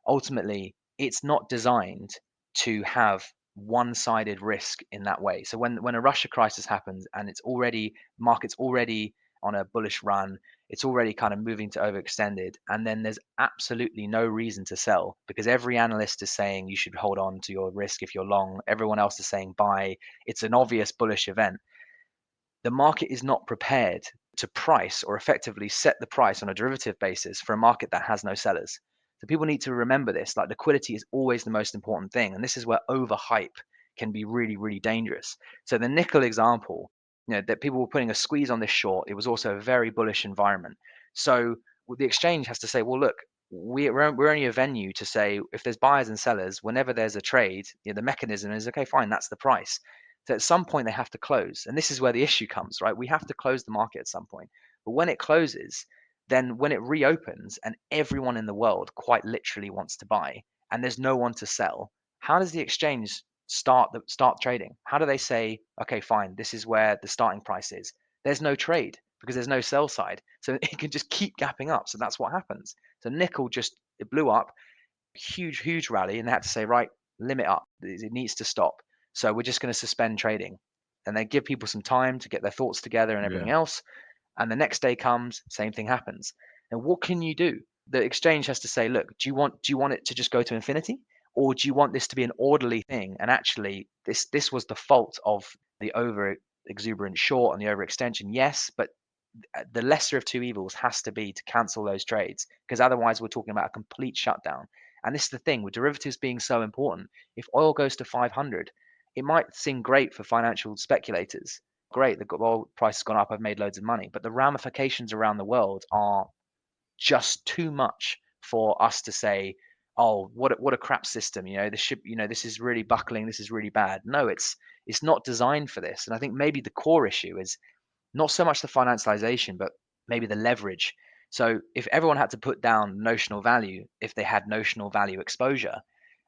Speaker 2: ultimately, it's not designed to have one-sided risk in that way. So when a Russia crisis happens and it's already markets already on a bullish run, it's already kind of moving to overextended, and then there's absolutely no reason to sell because every analyst is saying you should hold on to your risk if you're long. Everyone else is saying buy. It's an obvious bullish event. The market is not prepared to price or effectively set the price on a derivative basis for a market that has no sellers. So people need to remember this. Like, liquidity is always the most important thing, and this is where overhype can be really, really dangerous. So the nickel example, that people were putting a squeeze on this short, it was also a very bullish environment. So the exchange has to say, well, look, we're only a venue to say if there's buyers and sellers, whenever there's a trade, the mechanism is okay, fine, that's the price. So at some point they have to close, and this is where the issue comes, right? We have to close the market at some point. But when it closes, then when it reopens and everyone in the world quite literally wants to buy and there's no one to sell, how does the exchange start trading? How do they say, okay, fine, this is where the starting price is? There's no trade because there's no sell side. So it can just keep gapping up. So that's what happens. So nickel it blew up, huge rally, and they had to say, right, limit up. It needs to stop. So we're just going to suspend trading. And they give people some time to get their thoughts together and everything
Speaker 1: Yeah.
Speaker 2: else. And the next day comes, same thing happens. And what can you do? The exchange has to say, look, do you want it to just go to infinity? Or do you want this to be an orderly thing? And actually, this was the fault of the over exuberant short and the overextension. Yes, but the lesser of two evils has to be to cancel those trades, because otherwise we're talking about a complete shutdown. And this is the thing with derivatives being so important. If oil goes to 500, it might seem great for financial speculators. Great, the oil price has gone up, I've made loads of money. But the ramifications around the world are just too much for us to say, oh, what a crap system. This is really buckling, this is really bad. No, it's not designed for this. And I think maybe the core issue is not so much the financialization, but maybe the leverage. So if everyone had to put down notional value, if they had notional value exposure,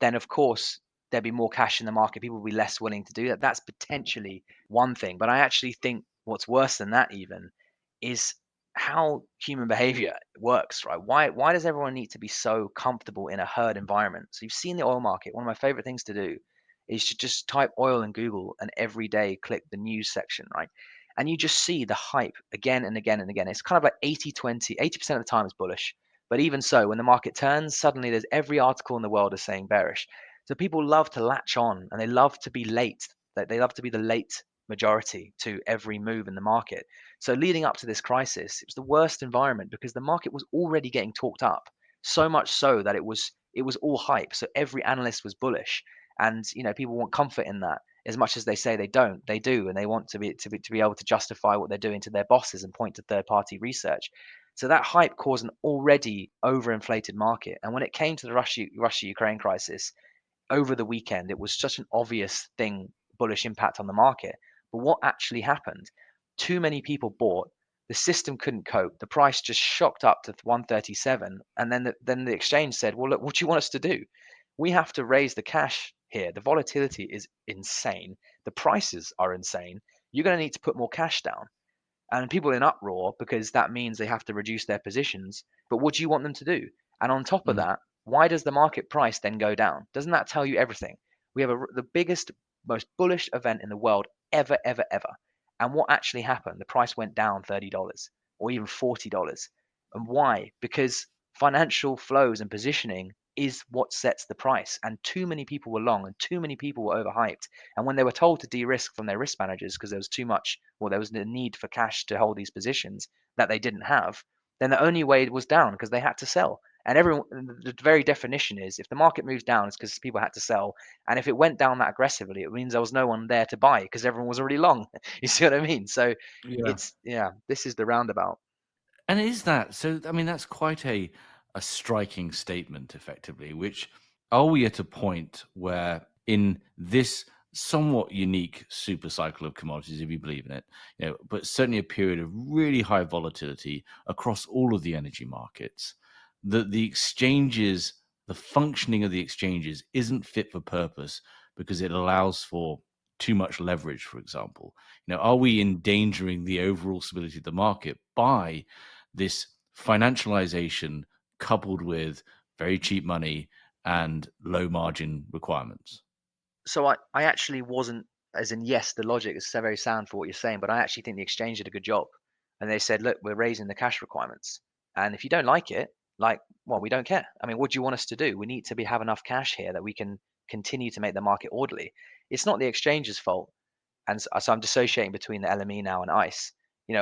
Speaker 2: then of course there'd be more cash in the market. People would be less willing to do that. That's potentially one thing. But I actually think what's worse than that even is how human behavior works, right? Why does everyone need to be so comfortable in a herd environment? So you've seen the oil market. One of my favorite things to do is to just type oil in Google and every day click the news section, right? And you just see the hype again and again and again. It's kind of like 80-20, 80% of the time is bullish. But even so, when the market turns, suddenly there's every article in the world is saying bearish. So people love to latch on and they love to be late. They love to be the late majority to every move in the market. So leading up to this crisis, it was the worst environment because the market was already getting talked up, so much so that it was all hype. So every analyst was bullish, and people want comfort in that as much as they say they don't. They do, and they want to be able to justify what they're doing to their bosses and point to third party research. So that hype caused an already overinflated market. And when it came to the Russia Ukraine crisis over the weekend, it was such an obvious thing, bullish impact on the market. But what actually happened? Too many people bought. The system couldn't cope. The price just shocked up to 137, and then the exchange said, "Well, look, what do you want us to do? We have to raise the cash here. The volatility is insane. The prices are insane. You're going to need to put more cash down." And people are in uproar because that means they have to reduce their positions. But what do you want them to do? And on top of
Speaker 1: Mm.
Speaker 2: that, why does the market price then go down? Doesn't that tell you everything? We have the biggest, most bullish event in the world ever, ever, ever. And what actually happened? The price went down $30 or even $40. And why? Because financial flows and positioning is what sets the price. And too many people were long and too many people were overhyped. And when they were told to de-risk from their risk managers because there was too much, well, there was a need for cash to hold these positions that they didn't have, then the only way was down because they had to sell. And everyone, the very definition is if the market moves down, it's because people had to sell. And if it went down that aggressively, it means there was no one there to buy because everyone was already long. You see what I mean? So
Speaker 1: Yeah.
Speaker 2: it's, yeah, this is the roundabout.
Speaker 1: And is that so? I mean, that's quite a striking statement, effectively. Which are we at a point where, in this somewhat unique super cycle of commodities, if you believe in it, but certainly a period of really high volatility across all of the energy markets, that the exchanges, the functioning of the exchanges, isn't fit for purpose because it allows for too much leverage, for example. Are we endangering the overall stability of the market by this financialization coupled with very cheap money and low margin requirements?
Speaker 2: So I actually wasn't, as in, yes, the logic is so very sound for what you're saying, but I actually think the exchange did a good job. And they said, look, we're raising the cash requirements. And if you don't like it, like, well, we don't care. I mean, what do you want us to do? We need to have enough cash here that we can continue to make the market orderly. It's not the exchange's fault. And so I'm dissociating between the LME now and ICE.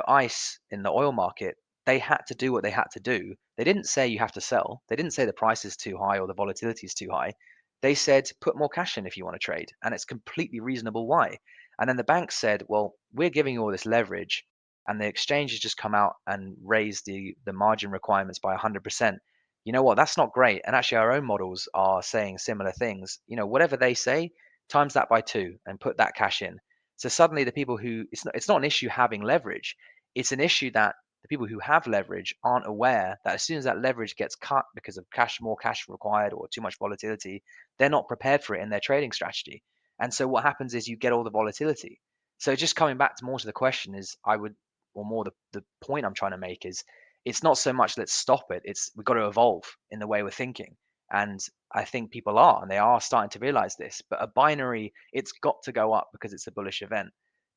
Speaker 2: ICE in the oil market, they had to do what they had to do. They didn't say you have to sell. They didn't say the price is too high or the volatility is too high. They said put more cash in if you want to trade, and it's completely reasonable why. And then the bank said, well, we're giving you all this leverage, and the exchange has just come out and raised the margin requirements by 100%. You know what? That's not great. And actually, our own models are saying similar things. Whatever they say, times that by two and put that cash in. So suddenly the people who it's not an issue having leverage. It's an issue that the people who have leverage aren't aware that as soon as that leverage gets cut because of more cash required or too much volatility, they're not prepared for it in their trading strategy. And so what happens is you get all the volatility. So just coming back to more to the question is or more the point I'm trying to make is it's not so much let's stop it. It's we've got to evolve in the way we're thinking. And I think people are, and they are starting to realize this. But a binary, it's got to go up because it's a bullish event,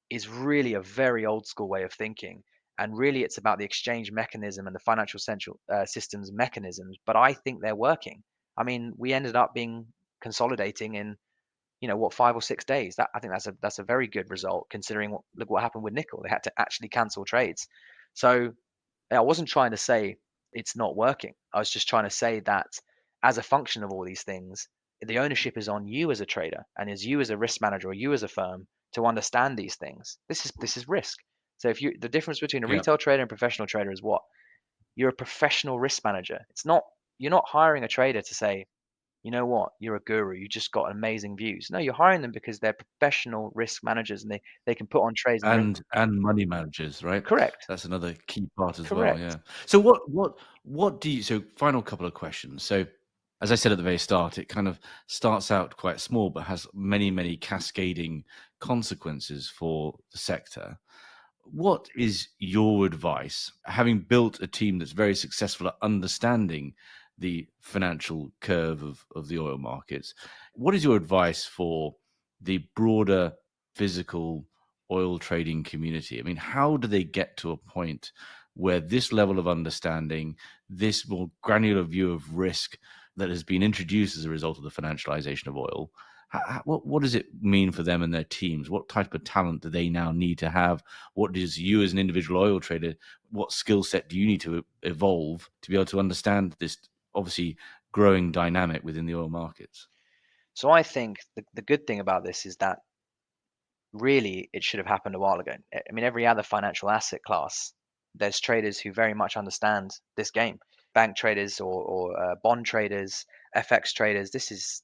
Speaker 2: is really a very old school way of thinking. And really, it's about the exchange mechanism and the financial central systems mechanisms. But I think they're working. I mean, we ended up being consolidating in, what, 5 or 6 days. That I think that's a very good result considering look what happened with nickel. They had to actually cancel trades. So I wasn't trying to say it's not working. I was just trying to say that as a function of all these things, the ownership is on you as a trader and as you as a risk manager or you as a firm to understand these things. This is risk. So if you the difference between a
Speaker 1: Yeah.
Speaker 2: retail trader and professional trader is what? You're a professional risk manager. It's not You're not hiring a trader to say, you know what, you're a guru, you just got amazing views. No, you're hiring them because they're professional risk managers and they can put on trades and
Speaker 1: And money managers, right?
Speaker 2: correct.
Speaker 1: That's another key part as well,
Speaker 2: Correct.
Speaker 1: yeah. So what do you so final couple of questions. So as I said at the very start, it kind of starts out quite small but has many, many cascading consequences for the sector. What is your advice, having built a team that's very successful at understanding the financial curve of the oil markets? What is your advice for the broader physical oil trading community? I mean, how do they get to a point where this level of understanding, this more granular view of risk that has been introduced as a result of the financialization of oil, what does it mean for them and their teams? What type of talent do they now need to have? What does you as an individual oil trader, what skill set do you need to evolve to be able to understand this obviously growing dynamic within the oil markets?
Speaker 2: So I think the good thing about this is that really it should have happened a while ago. I mean, every other financial asset class, there's traders who very much understand this game. Bank traders or bond traders, FX traders. This is,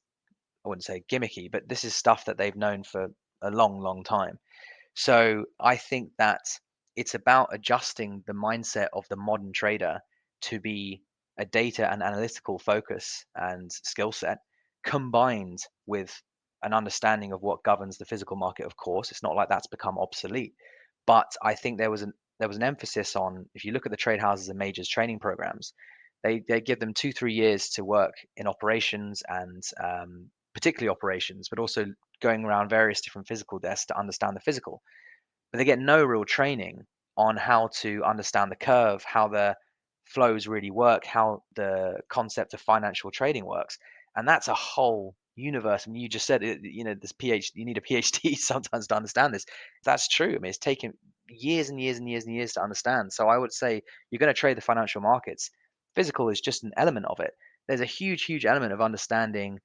Speaker 2: I wouldn't say gimmicky, but this is stuff that they've known for a long, long time. So I think that it's about adjusting the mindset of the modern trader to be a data and analytical focus and skill set combined with an understanding of what governs the physical market. Of course, it's not like that's become obsolete, but I think there was an emphasis on, if you look at the trade houses and majors training programs, they give them 2 3 years to work in operations and particularly operations, but also going around various different physical desks to understand the physical. but they get no real training on how to understand the curve, how the flows really work, how the concept of financial trading works. And that's a whole universe. I mean, you just said it, this PhD, you need a PhD sometimes to understand this. That's true. I mean, it's taken years and years and years and years to understand. So I would say you're going to trade the financial markets. Physical is just an element of it. There's a huge, huge element of understanding.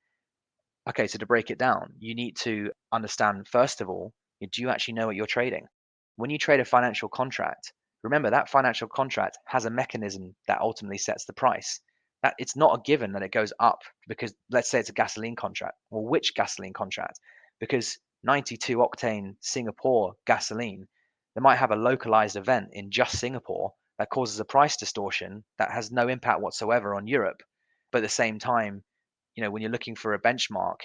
Speaker 2: Okay, so to break it down, you need to understand, first of all, do you actually know what you're trading? When you trade a financial contract, remember that financial contract has a mechanism that ultimately sets the price. That it's not a given that it goes up because let's say it's a gasoline contract. Well, which gasoline contract? Because 92 octane Singapore gasoline, they might have a localized event in just Singapore that causes a price distortion that has no impact whatsoever on Europe. But at the same time, when you're looking for a benchmark,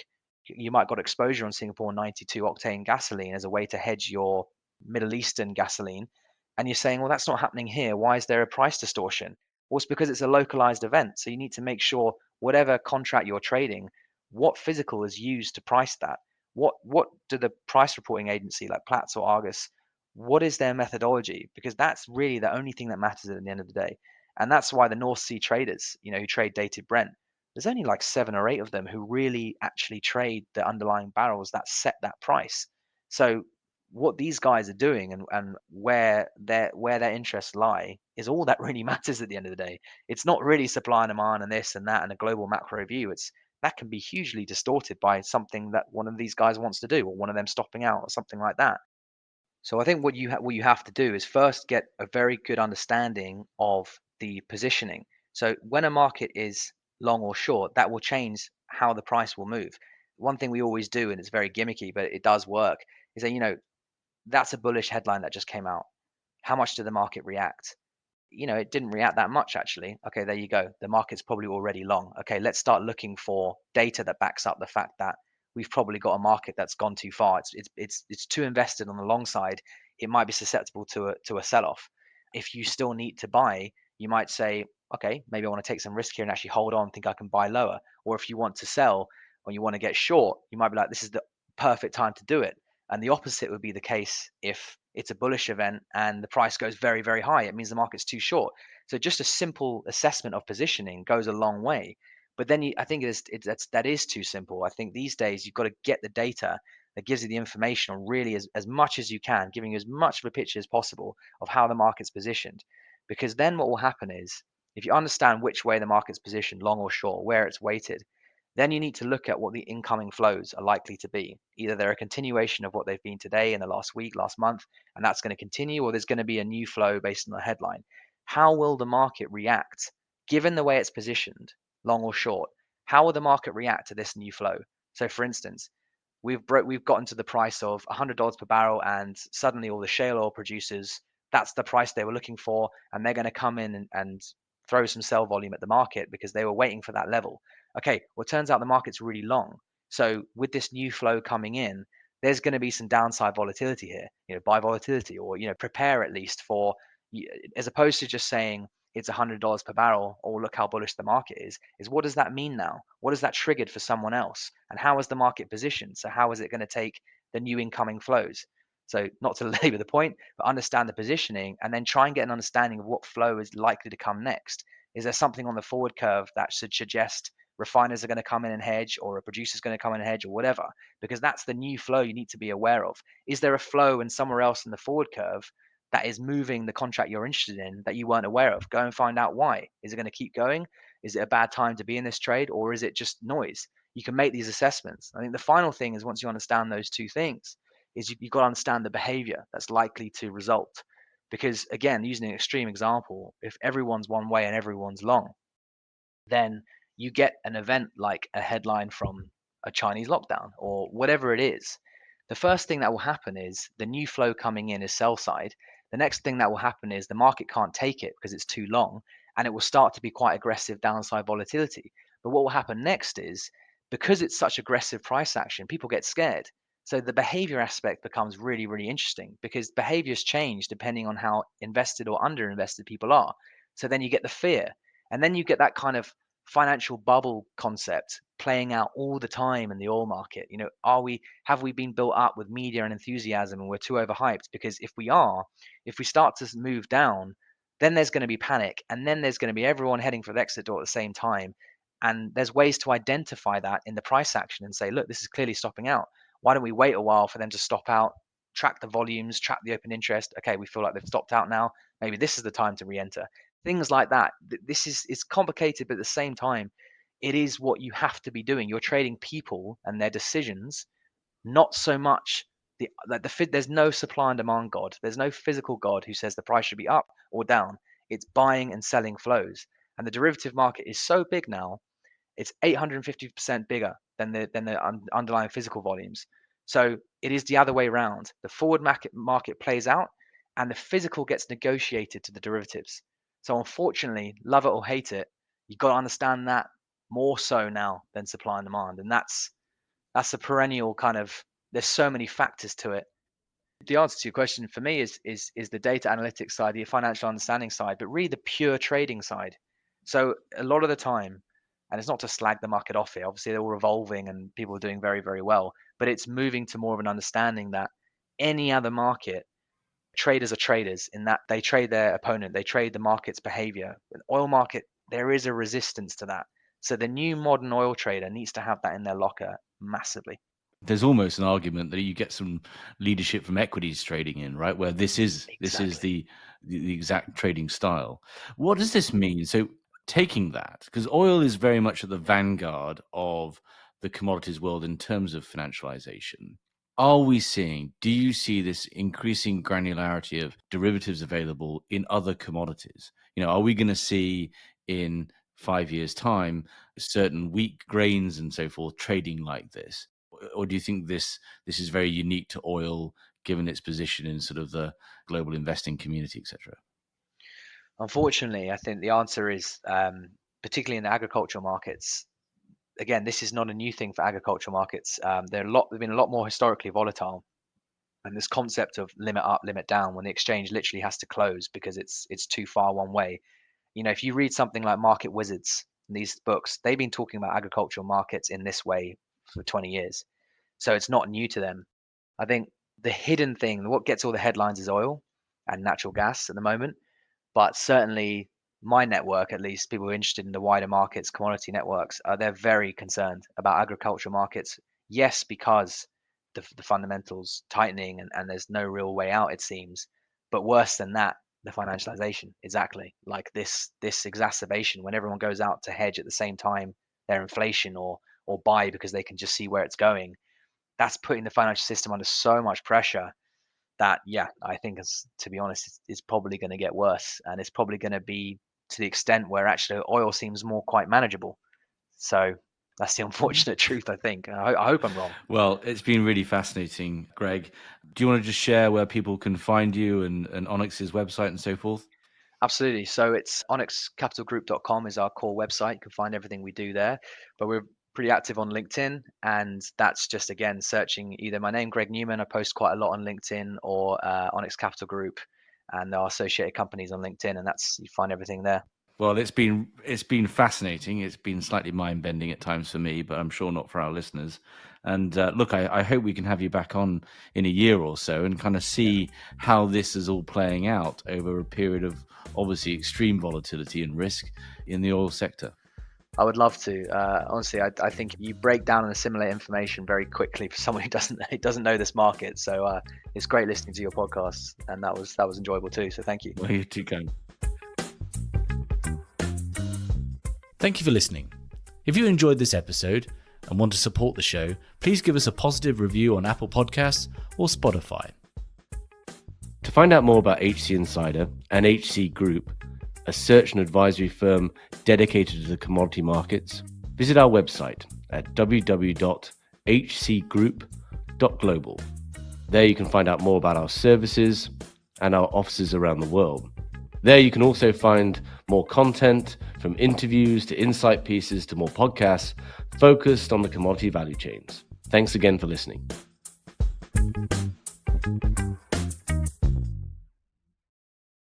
Speaker 2: you might got exposure on Singapore 92 octane gasoline as a way to hedge your Middle Eastern gasoline. And you're saying, well, that's not happening here. Why is there a price distortion? Well, it's because it's a localized event. So you need to make sure whatever contract you're trading, what physical is used to price that? What do the price reporting agency like Platts or Argus, what is their methodology? Because that's really the only thing that matters at the end of the day. And that's why the North Sea traders, who trade dated Brent, there's only like 7 or 8 of them who really actually trade the underlying barrels that set that price. So what these guys are doing and where their interests lie is all that really matters at the end of the day. It's not really supply and demand and this and that and a global macro view. It's that can be hugely distorted by something that one of these guys wants to do, or one of them stopping out, or something like that. So I think what you have to do is first get a very good understanding of the positioning. So when a market is long or short, that will change how the price will move. One thing we always do, and it's very gimmicky, but it does work, is that that's a bullish headline that just came out. How much did the market react? It didn't react that much actually. Okay, there you go. The market's probably already long. Okay, let's start looking for data that backs up the fact that we've probably got a market that's gone too far. It's too invested on the long side. It might be susceptible to a sell-off. If you still need to buy, you might say, okay, maybe I want to take some risk here and actually hold on, think I can buy lower. Or if you want to sell or you want to get short, you might be like, this is the perfect time to do it. And the opposite would be the case if it's a bullish event and the price goes very, very high. It means the market's too short. So just a simple assessment of positioning goes a long way. But then I think that is too simple. I think these days you've got to get the data that gives you the information on really as much as you can, giving you as much of a picture as possible of how the market's positioned. Because then what will happen is if you understand which way the market's positioned, long or short, where it's weighted, then you need to look at what the incoming flows are likely to be. Either they're a continuation of what they've been today in the last week, last month, and that's going to continue, or there's going to be a new flow based on the headline. How will the market react given the way it's positioned, long or short? How will the market react to this new flow? So, for instance, we've gotten to the price of $100 per barrel, and suddenly all the shale oil producers, that's the price they were looking for, and they're going to come in and throw some sell volume at the market because they were waiting for that level. Okay, well, it turns out the market's really long. So with this new flow coming in, there's going to be some downside volatility here. Buy volatility, or prepare at least for, as opposed to just saying it's $100 per barrel, or look how bullish the market is what does that mean now? What has that triggered for someone else? And how is the market positioned? So how is it going to take the new incoming flows? So not to labor the point, but understand the positioning and then try and get an understanding of what flow is likely to come next. Is there something on the forward curve that should suggest refiners are going to come in and hedge, or a producer's going to come in and hedge, or whatever? Because that's the new flow you need to be aware of. Is there a flow in somewhere else in the forward curve that is moving the contract you're interested in that you weren't aware of? Go and find out why. Is it going to keep going? Is it a bad time to be in this trade, or is it just noise? You can make these assessments. I think the final thing is, once you understand those two things, is you've got to understand the behavior that's likely to result. Because again, using an extreme example, if everyone's one way and everyone's long, then you get an event like a headline from a Chinese lockdown or whatever it is. The first thing that will happen is the new flow coming in is sell side. The next thing that will happen is the market can't take it because it's too long, and it will start to be quite aggressive downside volatility. But what will happen next is, because it's such aggressive price action, people get scared. So the behavior aspect becomes really, really interesting because behaviors change depending on how invested or underinvested people are. So then you get the fear, and then you get that kind of financial bubble concept. playing out all the time in the oil market? You know, have we been built up with media and enthusiasm and we're too overhyped? Because if we start to move down, then there's going to be panic, and then there's going to be everyone heading for the exit door at the same time. And there's ways to identify that in the price action and say, look, this is clearly stopping out. Why don't we wait a while for them to stop out, track the volumes, track the open interest? Okay, we feel like they've stopped out now. Maybe this is the time to re-enter. Things like that. This is, it's complicated, but at the same time, it is what you have to be doing. You're trading people and their decisions, not so much there's no supply and demand God. There's no physical God who says the price should be up or down. It's buying and selling flows. And the derivative market is so big now, it's 850% bigger than the underlying physical volumes. So it is the other way around. The forward market plays out, and the physical gets negotiated to the derivatives. So unfortunately, love it or hate it, you've got to understand that more so now than supply and demand. And that's a perennial kind of, there's so many factors to it. The answer to your question for me is the data analytics side, the financial understanding side, but really the pure trading side. So a lot of the time, and it's not to slag the market off here, obviously they're all revolving and people are doing very, very well, but it's moving to more of an understanding that any other market, traders are traders in that they trade their opponent, they trade the market's behavior. An oil market, there is a resistance to that. So the new modern oil trader needs to have that in their locker massively.
Speaker 1: There's almost an argument that you get some leadership from equities trading in, right? Where this is
Speaker 2: Exactly.
Speaker 1: the exact trading style. What does this mean? So taking that, because oil is very much at the vanguard of the commodities world in terms of financialization. Do you see this increasing granularity of derivatives available in other commodities? You know, are we going to see in 5 years' time certain wheat grains and so forth trading like this? Or do you think this is very unique to oil, given its position in sort of the global investing community, etc.?
Speaker 2: Unfortunately, I think the answer is, particularly in the agricultural markets, again, this is not a new thing for agricultural markets. They've been a lot more historically volatile. And this concept of limit up, limit down, when the exchange literally has to close because it's too far one way. You know, if you read something like Market Wizards, these books, they've been talking about agricultural markets in this way for 20 years. So it's not new to them. I think the hidden thing, what gets all the headlines is oil and natural gas at the moment. But certainly my network, at least people who are interested in the wider markets, commodity networks, they're very concerned about agricultural markets. Yes, because the fundamentals tightening and there's no real way out, it seems. But worse than that, the financialization, exactly. Like this exacerbation when everyone goes out to hedge at the same time their inflation or buy because they can just see where it's going. That's putting the financial system under so much pressure that, yeah, I think, to be honest, it's probably going to get worse, and it's probably going to be to the extent where actually oil seems more quite manageable. So that's the unfortunate truth, I think. I hope I'm wrong.
Speaker 1: Well, it's been really fascinating, Greg. Do you want to just share where people can find you and Onyx's website and so forth?
Speaker 2: Absolutely. So it's onyxcapitalgroup.com is our core website. You can find everything we do there. But we're pretty active on LinkedIn, and that's just, again, searching either my name, Greg Newman. I post quite a lot on LinkedIn, or Onyx Capital Group and our associated companies on LinkedIn, and that's, you find everything there.
Speaker 1: Well, it's been fascinating. It's been slightly mind-bending at times for me, but I'm sure not for our listeners. And look, I hope we can have you back on in a year or so and kind of see how this is all playing out over a period of obviously extreme volatility and risk in the oil sector.
Speaker 2: I would love to. Honestly, I think you break down and assimilate information very quickly for someone who doesn't know this market. So it's great listening to your podcast, and that was enjoyable too. So thank you.
Speaker 1: Well, you're too kind. Thank you for listening. If you enjoyed this episode and want to support the show, please give us a positive review on Apple Podcasts or Spotify. To find out more about HC Insider and HC Group, a search and advisory firm dedicated to the commodity markets, visit our website at www.hcgroup.global. There you can find out more about our services and our offices around the world. There you can also find more content, from interviews to insight pieces to more podcasts focused on the commodity value chains. Thanks again for listening.